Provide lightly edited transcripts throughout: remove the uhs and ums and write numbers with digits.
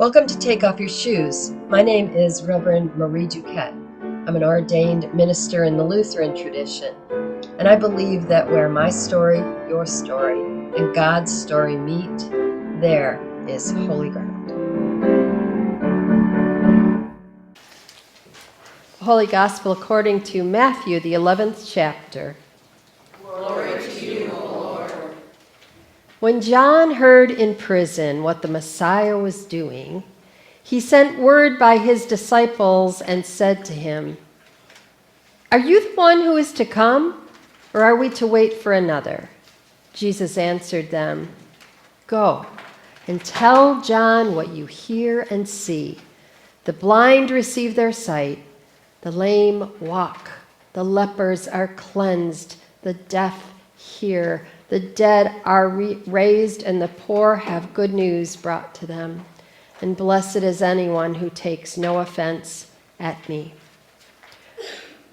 Welcome to Take Off Your Shoes. My name is Reverend Marie Duquette. I'm an ordained minister in the Lutheran tradition, and I believe that where my story, your story, and God's story meet, there is holy ground. Holy Gospel according to Matthew, the 11th chapter. Glory to you, O Lord. When John heard in prison what the Messiah was doing, he sent word by his disciples and said to him, "Are you the one who is to come, or are we to wait for another?" Jesus answered them, "Go and tell John what you hear and see. The blind receive their sight, the lame walk, the lepers are cleansed, the deaf hear, the dead are raised, and the poor have good news brought to them. And blessed is anyone who takes no offense at me."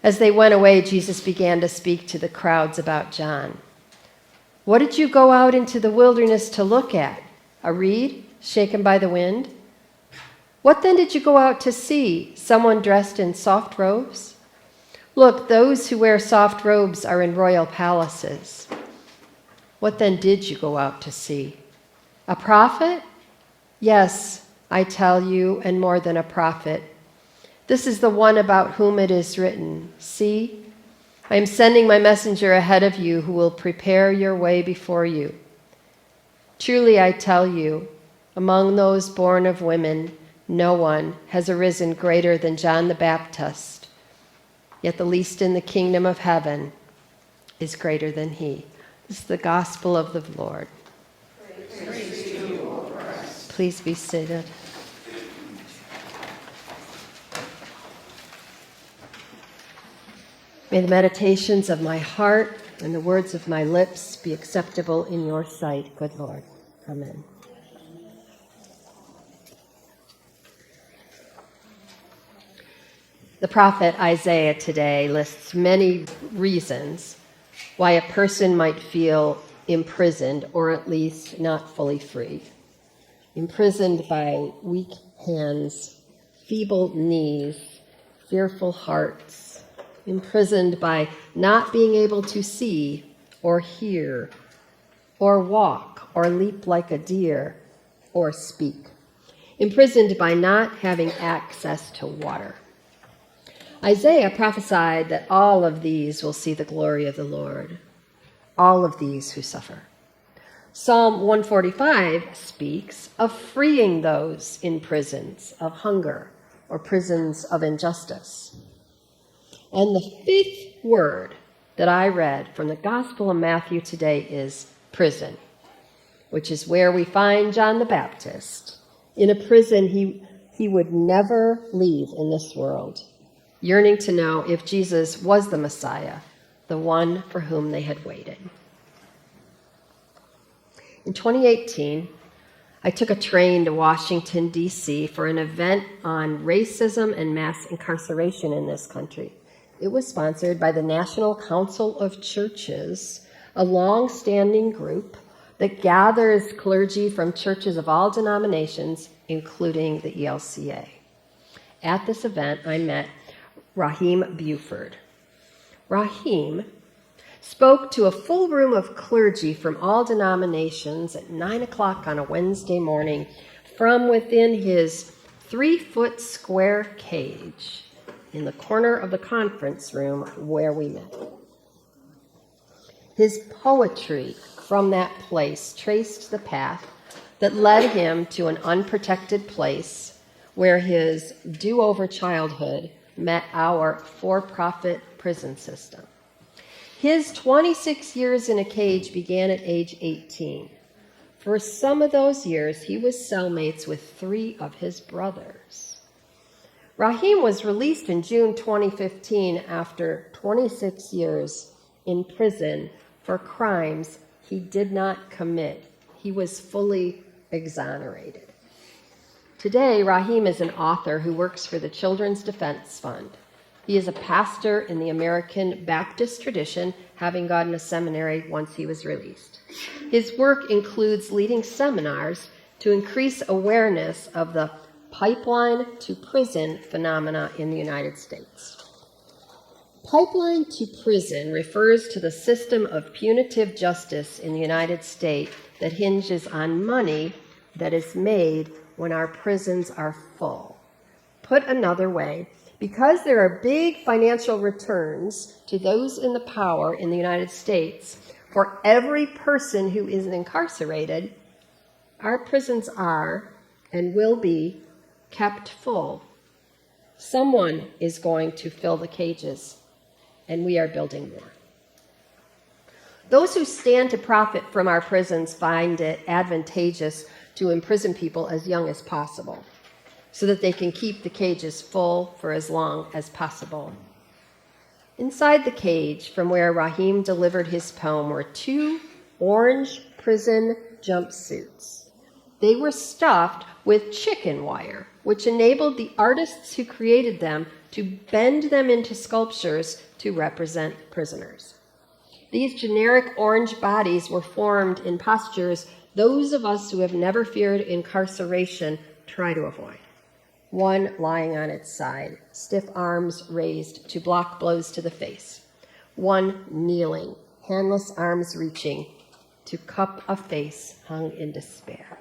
As they went away, Jesus began to speak to the crowds about John. "What did you go out into the wilderness to look at? A reed shaken by the wind? What then did you go out to see? Someone dressed in soft robes? Look, those who wear soft robes are in royal palaces. What then did you go out to see? A prophet? Yes, I tell you, and more than a prophet. This is the one about whom it is written, 'See, I am sending my messenger ahead of you who will prepare your way before you.' Truly I tell you, among those born of women, no one has arisen greater than John the Baptist, yet the least in the kingdom of heaven is greater than he." This is the gospel of the Lord. Praise to you, O Christ. Please be seated. May the meditations of my heart and the words of my lips be acceptable in your sight, good Lord. Amen. The prophet Isaiah today lists many reasons why a person might feel imprisoned, or at least not fully free. Imprisoned by weak hands, feeble knees, fearful hearts. Imprisoned by not being able to see or hear or walk or leap like a deer or speak. Imprisoned by not having access to water. Isaiah prophesied that all of these will see the glory of the Lord, all of these who suffer. Psalm 145 speaks of freeing those in prisons of hunger or prisons of injustice. And the fifth word that I read from the Gospel of Matthew today is prison, which is where we find John the Baptist, in a prison he would never leave in this world, yearning to know if Jesus was the Messiah, the one for whom they had waited. In 2018, I took a train to Washington, D.C. for an event on racism and mass incarceration in this country. It was sponsored by the National Council of Churches, a long-standing group that gathers clergy from churches of all denominations, including the ELCA. At this event, I met Rahim Buford. Rahim spoke to a full room of clergy from all denominations at 9 o'clock on a Wednesday morning from within his 3-foot square cage in the corner of the conference room where we met. His poetry from that place traced the path that led him to an unprotected place where his do-over childhood met our for-profit prison system. His 26 years in a cage began at age 18. For some of those years, he was cellmates with 3 of his brothers. Rahim was released in June 2015 after 26 years in prison for crimes he did not commit. He was fully exonerated. Today, Rahim is an author who works for the Children's Defense Fund. He is a pastor in the American Baptist tradition, having gone to seminary once he was released. His work includes leading seminars to increase awareness of the pipeline to prison phenomena in the United States. Pipeline to prison refers to the system of punitive justice in the United States that hinges on money that is made when our prisons are full. Put another way, because there are big financial returns to those in the power in the United States for every person who is incarcerated, our prisons are and will be kept full. Someone is going to fill the cages, and we are building more. Those who stand to profit from our prisons find it advantageous to imprison people as young as possible, so that they can keep the cages full for as long as possible. Inside the cage from where Rahim delivered his poem were 2 orange prison jumpsuits. They were stuffed with chicken wire, which enabled the artists who created them to bend them into sculptures to represent prisoners. These generic orange bodies were formed in postures those of us who have never feared incarceration try to avoid. One lying on its side, stiff arms raised to block blows to the face. One kneeling, handless arms reaching to cup a face hung in despair.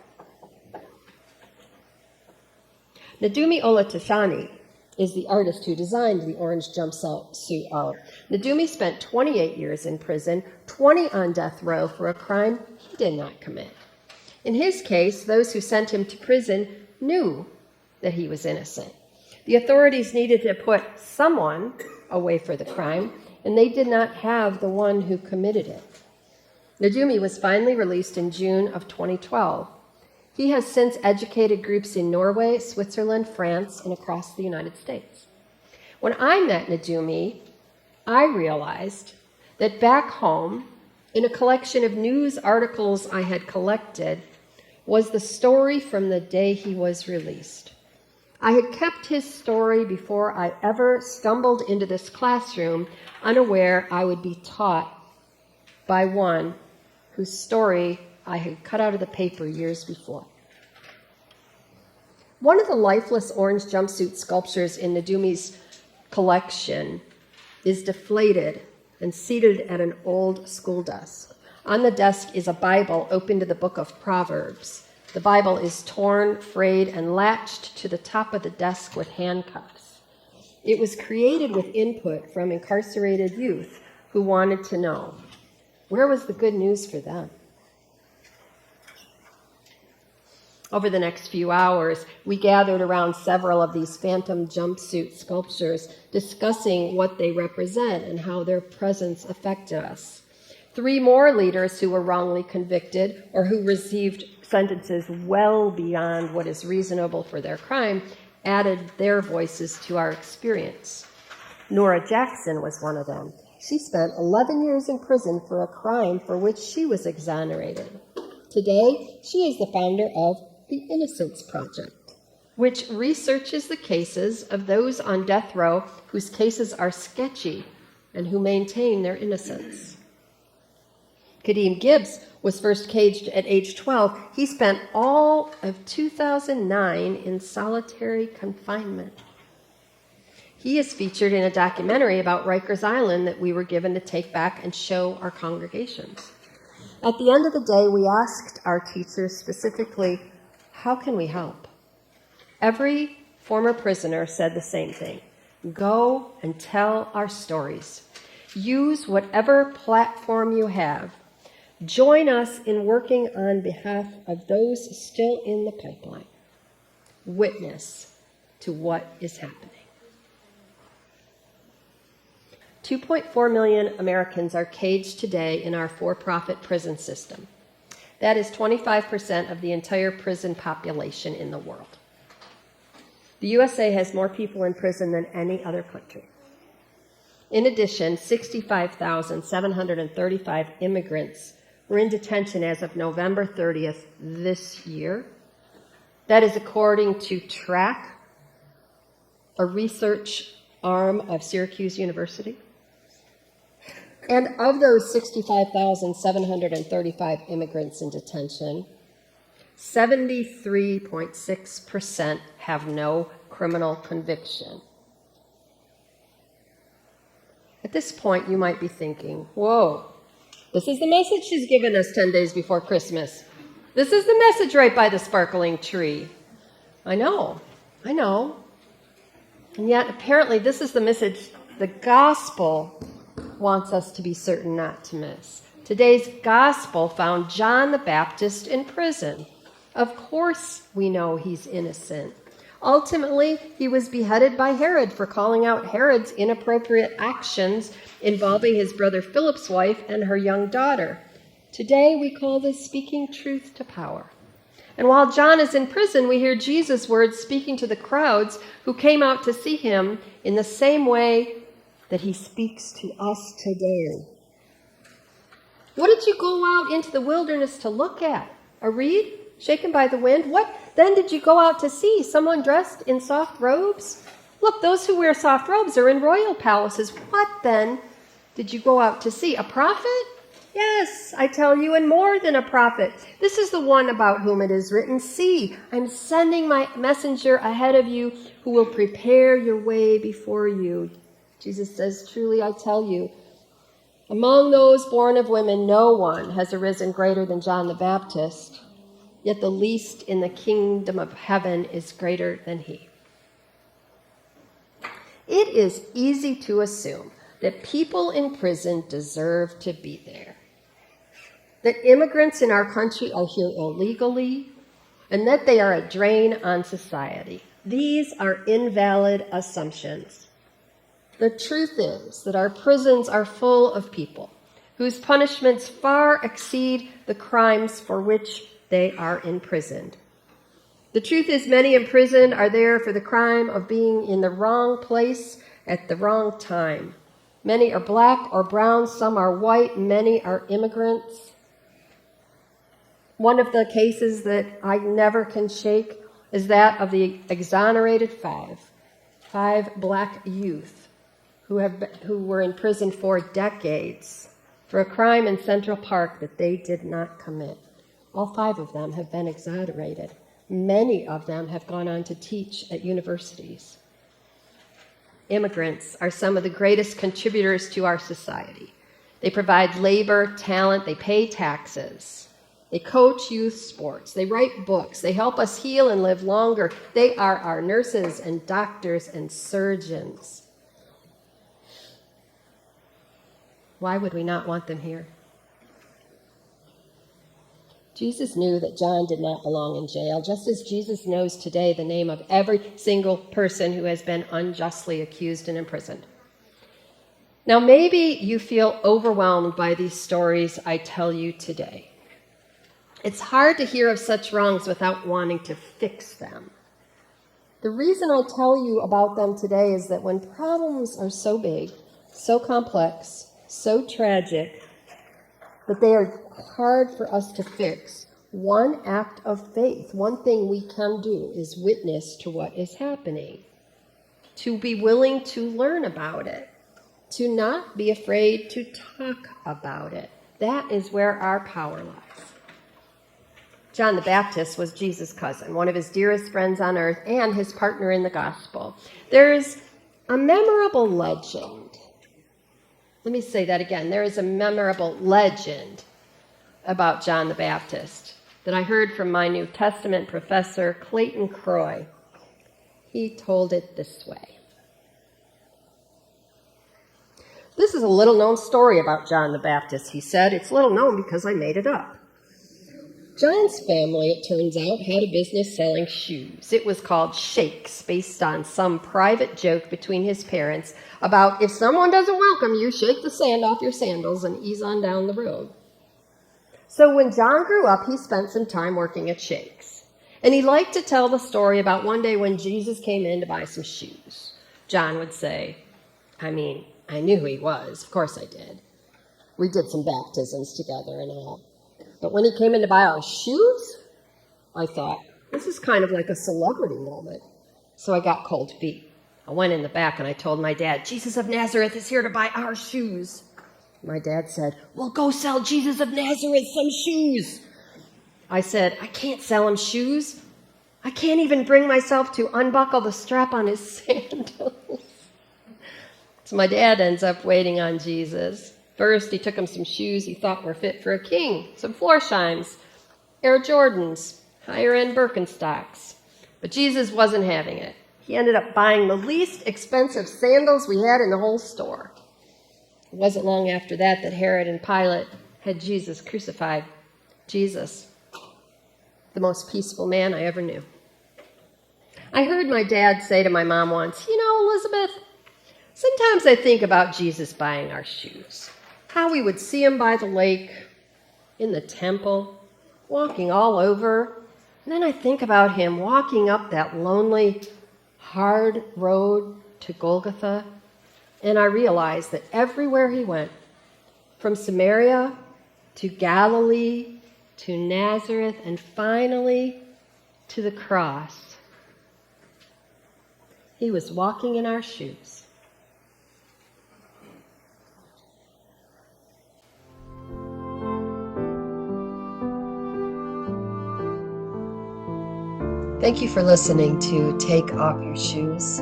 Nadumi Olatashani is the artist who designed the orange jumpsuit art. Nadumi spent 28 years in prison, 20 on death row for a crime he did not commit. In his case, those who sent him to prison knew that he was innocent. The authorities needed to put someone away for the crime, and they did not have the one who committed it. Nadumi was finally released in June of 2012. He has since educated groups in Norway, Switzerland, France, and across the United States. When I met Nadumi, I realized that back home, in a collection of news articles I had collected, was the story from the day he was released. I had kept his story before I ever stumbled into this classroom, unaware I would be taught by one whose story I had cut out of the paper years before. One of the lifeless orange jumpsuit sculptures in Nadumi's collection is deflated and seated at an old school desk. On the desk is a Bible open to the book of Proverbs. The Bible is torn, frayed, and latched to the top of the desk with handcuffs. It was created with input from incarcerated youth who wanted to know, where was the good news for them? Over the next few hours, we gathered around several of these phantom jumpsuit sculptures, discussing what they represent and how their presence affected us. 3 more leaders who were wrongly convicted or who received sentences well beyond what is reasonable for their crime added their voices to our experience. Nora Jackson was one of them. She spent 11 years in prison for a crime for which she was exonerated. Today, she is the founder of the Innocence Project, which researches the cases of those on death row whose cases are sketchy and who maintain their innocence. Kadeem Gibbs was first caged at age 12. He spent all of 2009 in solitary confinement. He is featured in a documentary about Rikers Island that we were given to take back and show our congregations. At the end of the day, we asked our teachers specifically, how can we help? Every former prisoner said the same thing. Go and tell our stories. Use whatever platform you have. Join us in working on behalf of those still in the pipeline. Witness to what is happening. 2.4 million Americans are caged today in our for-profit prison system. That is 25% of the entire prison population in the world. The USA has more people in prison than any other country. In addition, 65,735 immigrants were in detention as of November 30th this year. That is according to TRACK, a research arm of Syracuse University. And of those 65,735 immigrants in detention, 73.6% have no criminal conviction. At this point, you might be thinking, whoa, this is the message she's given us 10 days before Christmas. This is the message right by the sparkling tree. I know. And yet, apparently, this is the message the gospel wants us to be certain not to miss. Today's gospel found John the Baptist in prison. Of course, we know he's innocent. Ultimately, he was beheaded by Herod for calling out Herod's inappropriate actions involving his brother Philip's wife and her young daughter. Today, we call this speaking truth to power. And while John is in prison, we hear Jesus' words speaking to the crowds who came out to see him in the same way that he speaks to us today. What did you go out into the wilderness to look at? A reed shaken by the wind? What then did you go out to see? Someone dressed in soft robes? Look, those who wear soft robes are in royal palaces. What then did you go out to see? A prophet? Yes, I tell you, and more than a prophet. This is the one about whom it is written, see, I'm sending my messenger ahead of you who will prepare your way before you. Jesus says, truly I tell you, among those born of women, no one has arisen greater than John the Baptist, yet the least in the kingdom of heaven is greater than he. It is easy to assume that people in prison deserve to be there, that immigrants in our country are here illegally, and that they are a drain on society. These are invalid assumptions. The truth is that our prisons are full of people whose punishments far exceed the crimes for which they are imprisoned. The truth is many in prison are there for the crime of being in the wrong place at the wrong time. Many are black or brown, some are white, many are immigrants. One of the cases that I never can shake is that of the exonerated five black youth who were in prison for decades for a crime in Central Park that they did not commit. All 5 of them have been exonerated. Many of them have gone on to teach at universities. Immigrants are some of the greatest contributors to our society. They provide labor, talent, they pay taxes. They coach youth sports. They write books. They help us heal and live longer. They are our nurses and doctors and surgeons. Why would we not want them here? Jesus knew that John did not belong in jail, just as Jesus knows today the name of every single person who has been unjustly accused and imprisoned. Now, maybe you feel overwhelmed by these stories I tell you today. It's hard to hear of such wrongs without wanting to fix them. The reason I tell you about them today is that when problems are so big, so complex, so tragic, that they are hard for us to fix, one act of faith, one thing we can do is witness to what is happening, to be willing to learn about it, to not be afraid to talk about it. That is where our power lies. John the Baptist was Jesus' cousin, one of his dearest friends on earth, and his partner in the gospel. There's a memorable legend. Let me say that again. There is a memorable legend about John the Baptist that I heard from my New Testament professor, Clayton Croy. He told it this way. This is a little-known story about John the Baptist, he said. It's little known because I made it up. John's family, it turns out, had a business selling shoes. It was called Shakes, based on some private joke between his parents about if someone doesn't welcome you, shake the sand off your sandals and ease on down the road. So when John grew up, he spent some time working at Shakes. And he liked to tell the story about one day when Jesus came in to buy some shoes. John would say, I knew who he was. Of course I did. We did some baptisms together and all. But when he came in to buy our shoes, I thought, this is kind of like a celebrity moment. So I got cold feet. I went in the back and I told my dad, Jesus of Nazareth is here to buy our shoes. My dad said, well, go sell Jesus of Nazareth some shoes. I said, I can't sell him shoes. I can't even bring myself to unbuckle the strap on his sandals. So my dad ends up waiting on Jesus. First, he took him some shoes he thought were fit for a king, some Florsheim's, Air Jordans, higher-end Birkenstocks. But Jesus wasn't having it. He ended up buying the least expensive sandals we had in the whole store. It wasn't long after that that Herod and Pilate had Jesus crucified. Jesus, the most peaceful man I ever knew. I heard my dad say to my mom once, Elizabeth, sometimes I think about Jesus buying our shoes, how we would see him by the lake, in the temple, walking all over. And then I think about him walking up that lonely, hard road to Golgotha, and I realize that everywhere he went, from Samaria to Galilee to Nazareth and finally to the cross, he was walking in our shoes. Thank you for listening to Take Off Your Shoes.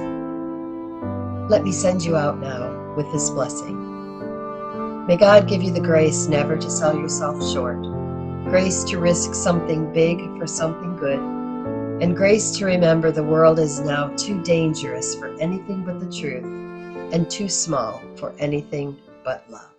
Let me send you out now with this blessing. May God give you the grace never to sell yourself short, grace to risk something big for something good, and grace to remember the world is now too dangerous for anything but the truth and too small for anything but love.